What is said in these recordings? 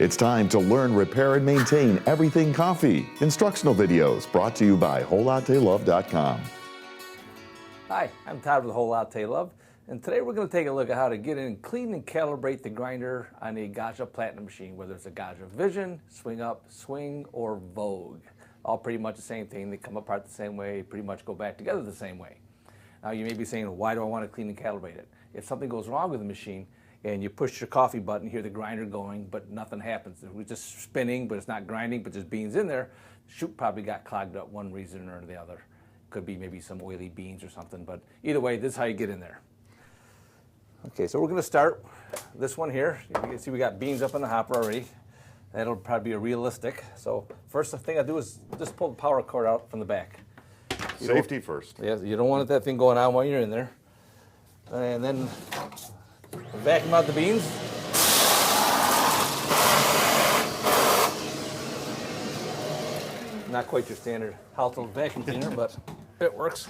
It's time to learn, repair, and maintain everything coffee. Instructional videos brought to you by WholeLatteLove.com. Hi, I'm Todd with Whole Latte Love, and today we're going to take a look at how to get in and clean and calibrate the grinder on a Gaggia Platinum machine, whether it's a Gaggia Vision, Swing Up, Swing, or Vogue. All pretty much the same thing. They come apart the same way, pretty much go back together the same way. Now you may be saying, why do I want to clean and calibrate it? If something goes wrong with the machine and you push your coffee button, hear the grinder going, but nothing happens. It was just spinning, but it's not grinding, but just beans in there, chute probably got clogged up one reason or the other. Could be maybe some oily beans or something, but either way, this is how you get in there. Okay, so we're going to start this one here. You can see we got beans up in the hopper already. That'll probably be a realistic. So first thing I do is just pull the power cord out from the back. Safety first. Yeah, you don't want that thing going on while you're in there. And then vacuum out the beans. Not quite your standard household vacuum cleaner, but it works.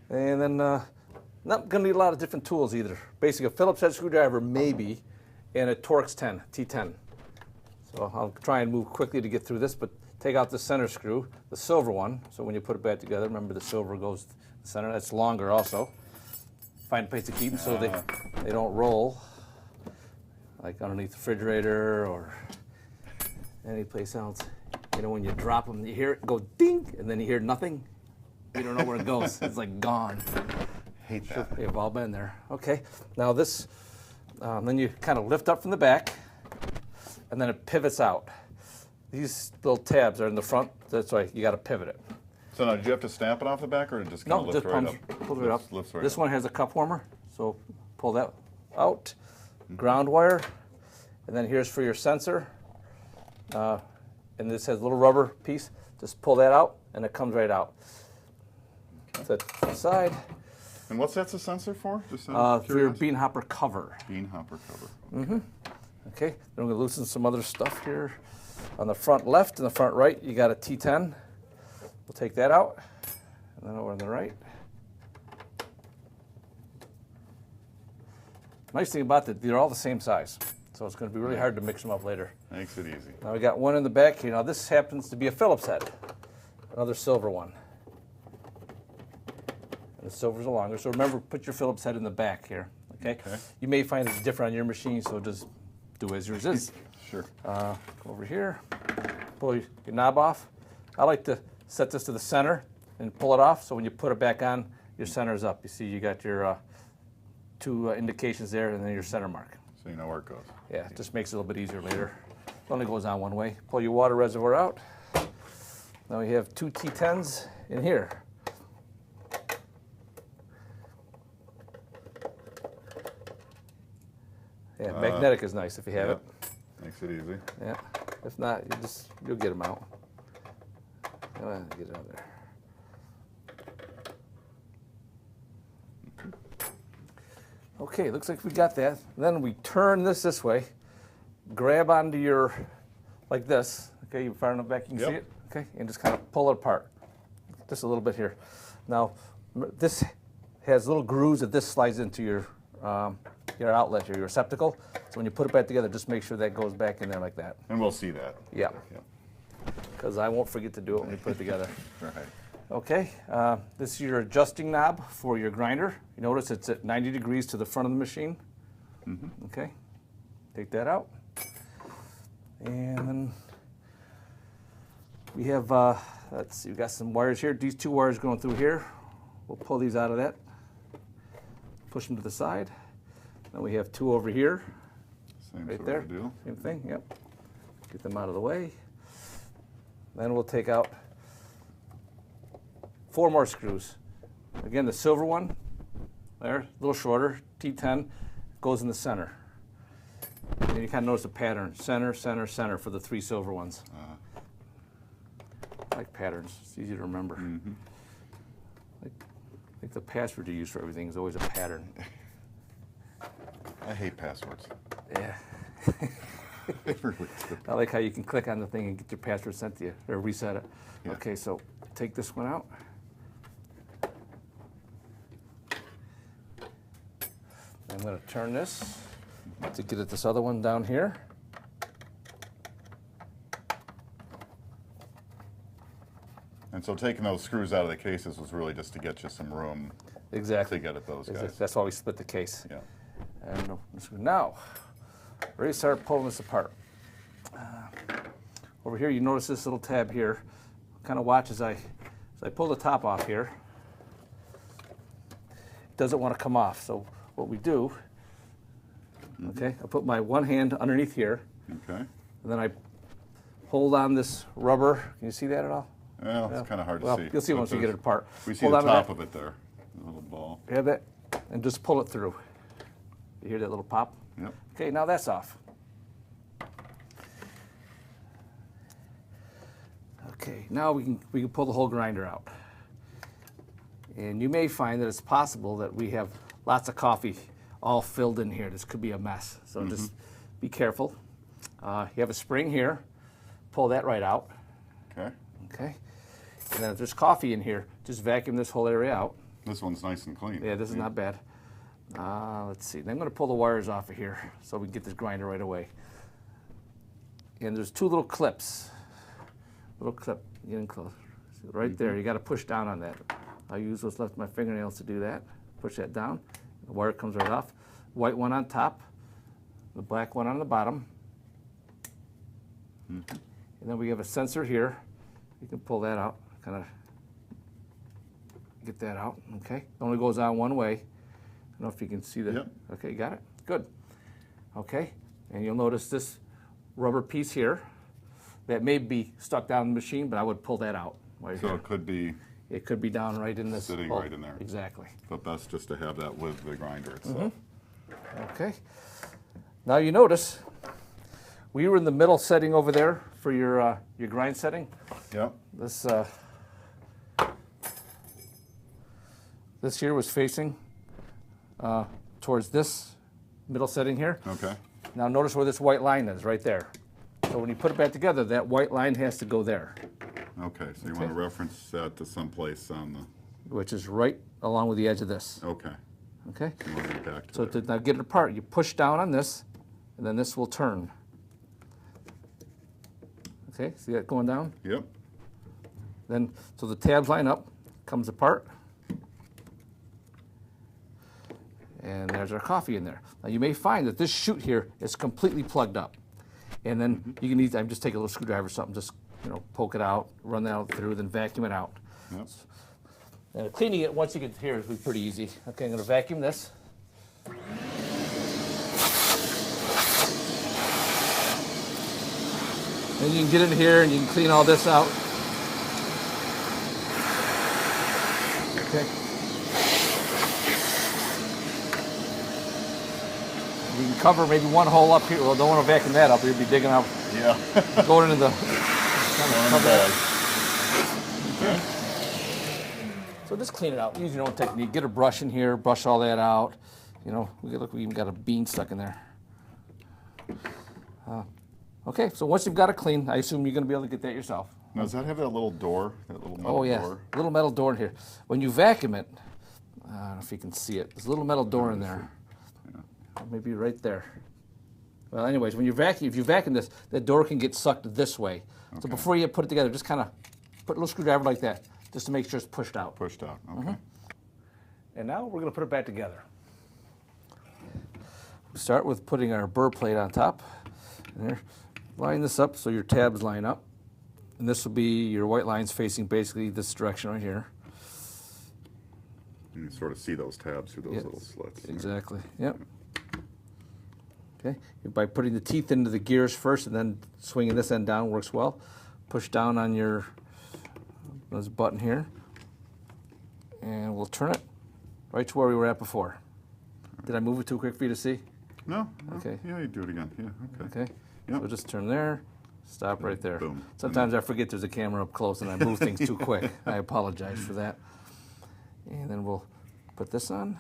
And then not going to need a lot of different tools either. Basically a Phillips head screwdriver maybe, and a Torx 10, T10. So I'll try and move quickly to get through this, but take out the center screw, the silver one. So when you put it back together, remember the silver goes to the center. That's longer also. Find a place to keep them so they don't roll, like underneath the refrigerator or any place else. You know, when you drop them, you hear it go ding, and then you hear nothing. You don't know where it goes. It's like gone. Hate that. They've all been there. Okay, now this, then you kind of lift up from the back, and then it pivots out. These little tabs are in the front. That's why you got to pivot it. So now, did you have to snap it off the back, or just kind of lift right up? Pulls right up. Lifts right This up. one has a cup warmer, so pull that out. Ground wire, and then here's for your sensor. And this has a little rubber piece. Just pull that out, and it comes right out. Set to the side. And what's that the sensor for? Just For your bean hopper cover. Bean hopper cover. Okay, then we're going to loosen some other stuff here. On the front left and the front right, you got a T10. We'll take that out, and then over on the right. Nice thing about that, they're all the same size, so it's going to be really hard to mix them up later. Makes it easy. Now we got one in the back here. Now this happens to be a Phillips head, another silver one. And the silver's longer, so remember, put your Phillips head in the back here. Okay. You may find it's different on your machine, so just do as yours is. Sure. Go over here, pull your knob off. I like to set this to the center and pull it off, so when you put it back on, your center's up. You see you got your two indications there, and then your center mark. So you know where it goes. Yeah, it just makes it a little bit easier later. It only goes on one way. Pull your water reservoir out. Now we have two T10s in here. Yeah, magnetic is nice if you have it. Makes it easy. Yeah. If not, you'll get them out. Get it out there. Okay, looks like we got that. Then we turn this way, grab onto your, like this. Okay, you far enough back you can see it. Okay, and just kind of pull it apart. Just a little bit here. Now, this has little grooves that this slides into your outlet or your receptacle. So when you put it back together, just make sure that goes back in there like that. And we'll see that. Yeah. Because I won't forget to do it when we put it together. Right. Okay, this is your adjusting knob for your grinder. You notice it's at 90 degrees to the front of the machine. Okay, take that out. And then we have, let's see, we've got some wires here. These two wires going through here. We'll pull these out of that. Push them to the side. Then we have two over here. Same right sort there. of deal. Same thing, yep. Get them out of the way. Then we'll take out 4 more screws. Again, the silver one, there, a little shorter, T10, goes in the center. And you kind of notice the pattern, center, center, center for the 3 silver ones. I like patterns, it's easy to remember. Like the password you use for everything is always a pattern. I hate passwords. Yeah. I like how you can click on the thing and get your password sent to you, or reset it. Yeah. Okay, so take this one out. I'm going to turn this to get at this other one down here. And so taking those screws out of the cases was really just to get you some room Exactly. to get at those guys. That's why we split the case. Yeah. And now, ready to start pulling this apart. Over here, you notice this little tab here. Kind of watch as I pull the top off here. It doesn't want to come off. So what we do, okay, I put my one hand underneath here. Okay. And then I hold on this rubber. Can you see that at all? Well, it's kind of hard to see. You'll see once you get it apart. We see the top of it there, the little ball. You have that? And just pull it through. You hear that little pop? Yep. Okay, now that's off. Okay, now we can pull the whole grinder out. And you may find that it's possible that we have lots of coffee all filled in here. This could be a mess, so just be careful. You have a spring here. Pull that right out. Okay. Okay. And then if there's coffee in here, just vacuum this whole area out. This one's nice and clean. Yeah, this is not bad. Let's see. Then I'm going to pull the wires off of here so we can get this grinder right away. And there's two little clips. Little clip, getting close. Right there, you got to push down on that. I'll use what's left of my fingernails to do that. Push that down. The wire comes right off. White one on top, the black one on the bottom. And then we have a sensor here. You can pull that out, kind of get that out, okay? It only goes on one way. I don't know if you can see that. Yep. Okay, you got it? Good. Okay, and you'll notice this rubber piece here that may be stuck down in the machine, but I would pull that out. Right So here. it could be It could be down right in this sitting hole. right in there. Exactly. But best just to have that with the grinder itself. Okay. Now you notice we were in the middle setting over there for your grind setting. Yep. This here was facing towards this middle setting here. Okay. Now notice where this white line is, right there. So when you put it back together, that white line has to go there, Okay. So you want to reference that to someplace on the. which is right along with the edge of this. Okay. Okay? You want to get back to So there. to now get it apart, you push down on this, and then this will turn. Okay, see that going down? Yep. Then, so the tabs line up, comes apart, and there's our coffee in there. Now you may find that this chute here is completely plugged up. And then you can either, I'm just take a little screwdriver or something, just poke it out, run that out through, then vacuum it out. Yep. And cleaning it once you get here is pretty easy. Okay, I'm going to vacuum this. And you can get in here and you can clean all this out. Okay. You can cover maybe one hole up here. Well, don't want to vacuum that up. You'll be digging out, Yeah. going into the. Not bad. Okay. So just clean it out. Use your own technique. Get a brush in here. Brush all that out. Look, we even got a bean stuck in there. Okay, so once you've got it clean, I assume you're going to be able to get that yourself. Now, does that have that little door? That little metal Oh yeah, door? little metal door in here. When you vacuum it, I don't know if you can see it. There's a little metal door in there. Maybe right there. Well, anyways, when you vacuum, if you vacuum this, the door can get sucked this way. So Okay. before you put it together, just kind of put a little screwdriver like that, just to make sure it's pushed out. Pushed out. Okay. And now we're going to put it back together. We start with putting our burr plate on top. There. Line this up so your tabs line up. And this will be your white lines facing basically this direction right here. You can sort of see those tabs through those Yep. little slits. Exactly. Yep. Okay. By putting the teeth into the gears first and then swinging this end down works well. Push down on this button here, and we'll turn it right to where we were at before. Did I move it too quick for you to see? No? Okay. Yeah, you do it again. Yeah, okay. Okay. Yep. So just turn there, stop right there. Boom. Sometimes I forget there's a camera up close and I move things too quick. I apologize for that. And then we'll put this on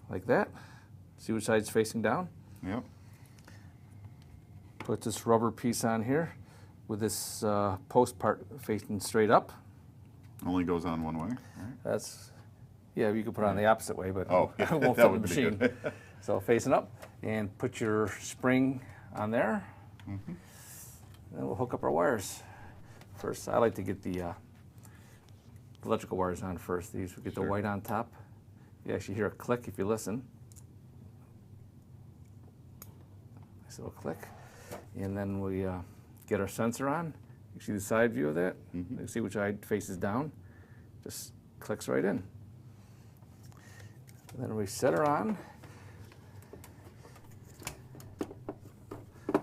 like that. See which side's facing down. Yep. Put this rubber piece on here with this post part facing straight up. Only goes on one way, right? Yeah, you could put it on the opposite way, but Oh, it won't that fit the would be machine. good. So facing up, and put your spring on there. And we'll hook up our wires. First, I like to get the electrical wires on first. These, we get the Sure. white on top. You actually hear a click if you listen. Nice little click. And then we get our sensor on. You see the side view of that? You can see which side faces down. Just clicks right in. And then we set her on.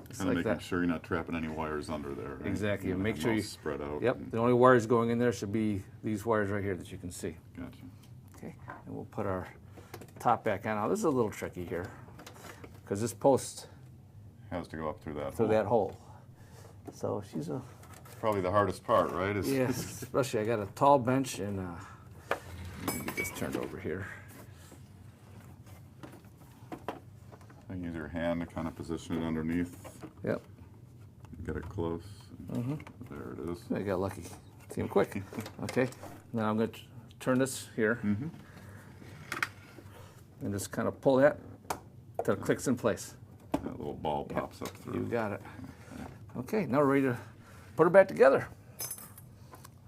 Just Kind of like making that. sure you're not trapping any wires under there. Right? Exactly. You wanna Make have sure them all you spread out. Yep. and- The only wires going in there should be these wires right here that you can see. Gotcha. Okay. And we'll put our top back on. Now this is a little tricky here because this post Has to go up through that through hole. that hole. So she's a Probably the hardest part, right? Is yeah. Especially I got a tall bench and let me get this turned over here. and use your hand to kind of position it underneath. Yep. Get it close. There it is. I got lucky. Came quick. Okay. Now I'm going to turn this here and just kind of pull that till it clicks in place. That little ball pops up through. You got it. Okay, now we're ready to put her back together.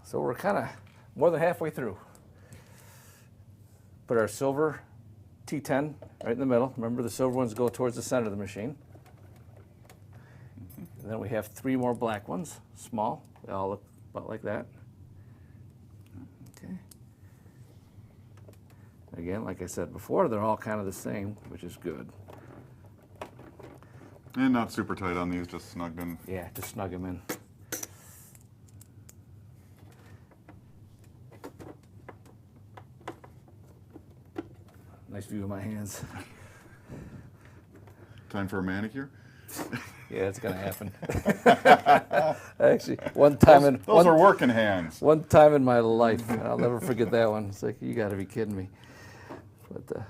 So we're kind of more than halfway through. Put our silver T10 right in the middle. Remember, the silver ones go towards the center of the machine. And then we have 3 more black ones, small. They all look about like that. Okay. Again, like I said before, they're all kind of the same, which is good. And not super tight on these, just snugged in. Yeah, just snug them in. Nice view of my hands. Time for a manicure? Yeah, it's gonna happen. Actually, one time Those are working hands. one time in my life, and I'll never forget that one. It's like, you got to be kidding me. But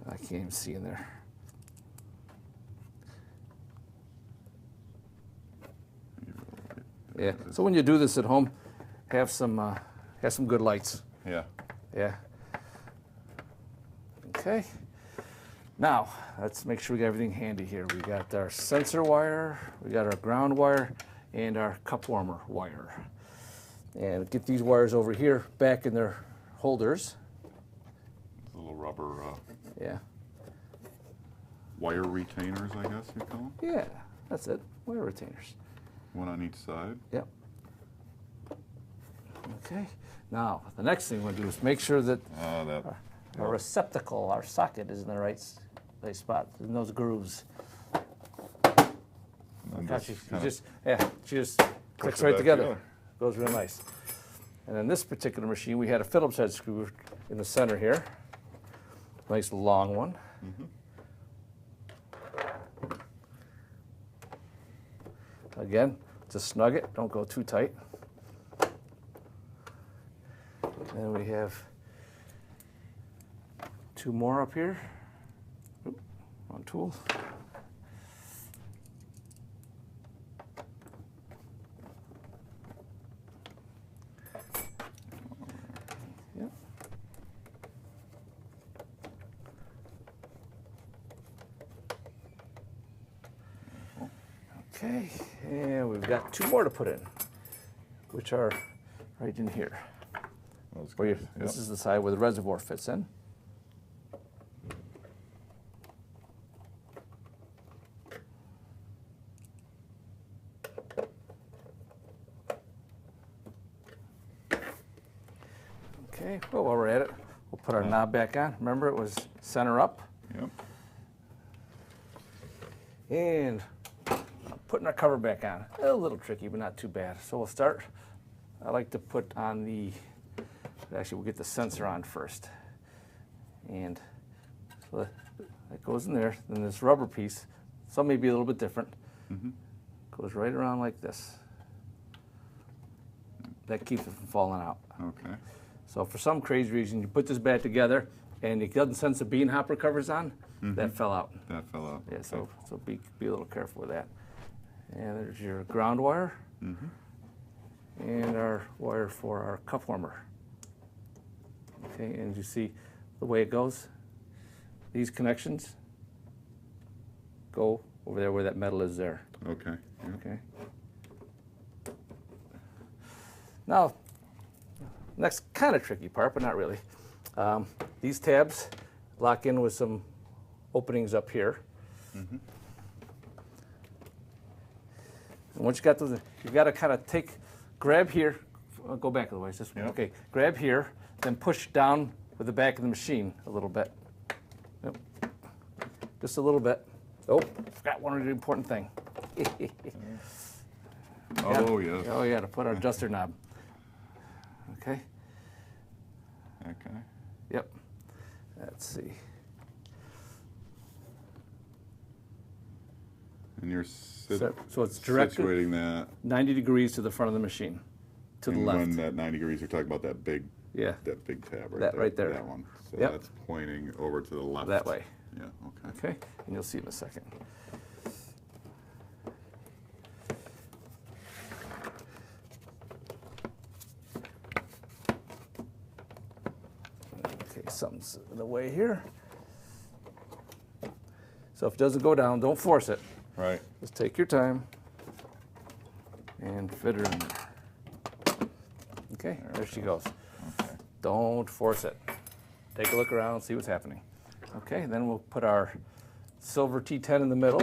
I can't even see in there. Yeah. So when you do this at home, have some good lights. Yeah. Yeah. Okay. Now, let's make sure we got everything handy here. We got our sensor wire, we got our ground wire, and our cup warmer wire. And get these wires over here back in their holders. Little rubber Yeah. wire retainers, I guess you call them. Yeah, that's it. Wire retainers. One on each side. Yep. Okay. Now, the next thing we'll do is make sure that That our receptacle, our socket, is in the right spot, in those grooves. and Gosh, she kinda just clicks it right back together. Goes real nice. And in this particular machine, we had a Phillips head screw in the center here. Nice long one. Again, just snug it, don't go too tight. And we have 2 more up here. Oop, wrong tool. Yep. Okay, and we've got 2 more to put in, which are right in here. Those Where guys, this yep. is the side where the reservoir fits in. Okay, well, while we're at it, we'll put our knob back on. Remember, it was center up. Yep. And putting our cover back on. A little tricky, but not too bad. So we'll start. I like to put on actually we'll get the sensor on first. And so that goes in there. Then this rubber piece, some may be a little bit different, goes right around like this. That keeps it from falling out. Okay. So for some crazy reason, you put this back together and it doesn't sense the bean hopper covers on, that fell out. That fell out. Yeah, so be a little careful with that. And there's your ground wire and our wire for our cup warmer. Okay, and you see the way it goes? These connections go over there where that metal is there. Okay. Yep. Okay. Now, Next kind of tricky part, but not really. These tabs lock in with some openings up here. Mm-hmm. And once you got those, you've got to kind of grab here, go back a little ways, this way. Yep. Okay, grab here, then push down with the back of the machine a little bit. Yep. Just a little bit. Oh, forgot one really important thing. Oh, yes. Oh, yeah, to put our adjuster knob. Okay. Okay. Yep. Let's see. And you're So it's directly situating that. 90 degrees to the front of the machine, to the And left. when that 90 degrees, you're talking about that big tab right That there. right there. That one. So Yep. that's pointing over to the left. That way. Yeah, okay. Okay, and you'll see in a second. Okay, something's in the way here. So if it doesn't go down, don't force it. Right. Just take your time and fit her in there. Okay, there she goes. Okay. Don't force it. Take a look around, see what's happening. Okay, then we'll put our silver T10 in the middle.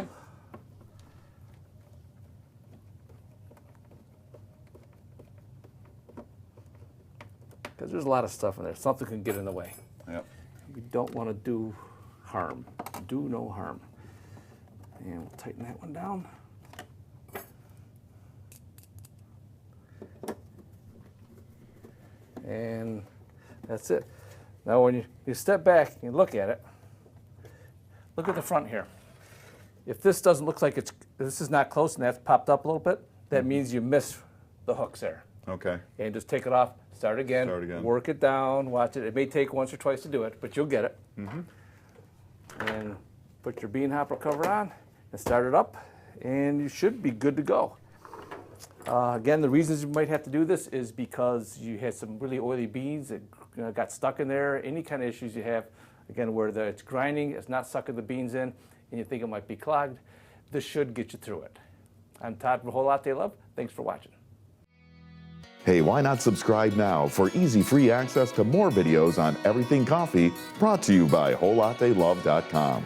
Because there's a lot of stuff in there. Something can get in the way. Yep. We don't want to do harm. Do no harm. And we'll tighten that one down. And that's it. Now when you step back and look at it, look at the front here. If this doesn't look like this is not close and that's popped up a little bit, that means you missed the hooks there. Okay. And just take it off, start again, work it down, watch it. It may take once or twice to do it, but you'll get it. Mm-hmm. And put your bean hopper cover on and start it up, and you should be good to go. Again, the reasons you might have to do this is because you had some really oily beans that got stuck in there. Any kind of issues you have, again, where it's grinding, it's not sucking the beans in, and you think it might be clogged, this should get you through it. I'm Todd from Whole Latte Love. Thanks for watching. Hey, why not subscribe now for easy free access to more videos on everything coffee, brought to you by WholeLatteLove.com.